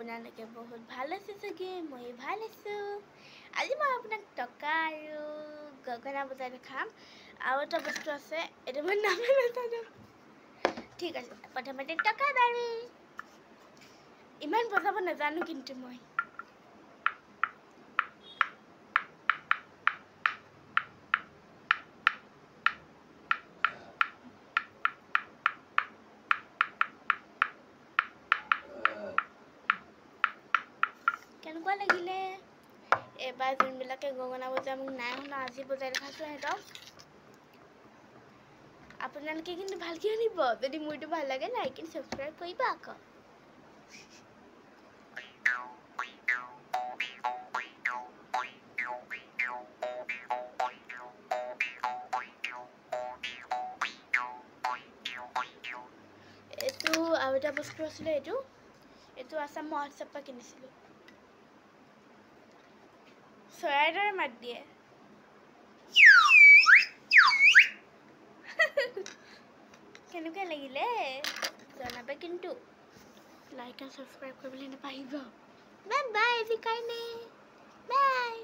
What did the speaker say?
আপোনালোকে বহুত ভাল আছে চাগে মই ভাল আছো আজি মই আপোনাক টকা আৰু গগনা বজাই দেখাম আৰু এটা বস্তু আছে এটা মই নামে নাজানো ঠিক আছে প্ৰথমতে টকা বাৰী ইমান বজাব নাজানো কিন্তু মই কেনেকুৱা লাগিলে এবাৰ যোনবিলাকে গগনা বজাই মোক নাই শুনা আজি বজাই দেখাইছোঁ সিহঁতক আপোনালোকে কিন্তু ভালকৈ শুনিব যদি মোৰটো ভাল লাগে লাইক এণ্ড ছাবস্ক্ৰাইব কৰিব আকৌ এইটো আৰু এটা বস্তু আছিলে এইটো আছাম মহোৎসৱৰ পৰা কিনিছিলোঁ চৰাইৰ দৰে মাত দিয়ে কেনেকুৱা লাগিলে জনাবা কিন্তু লাইক এণ্ড ছাবস্ক্ৰাইব কৰিবলৈ নাপাহৰিব বাই বাই আজি কাৰণে বাই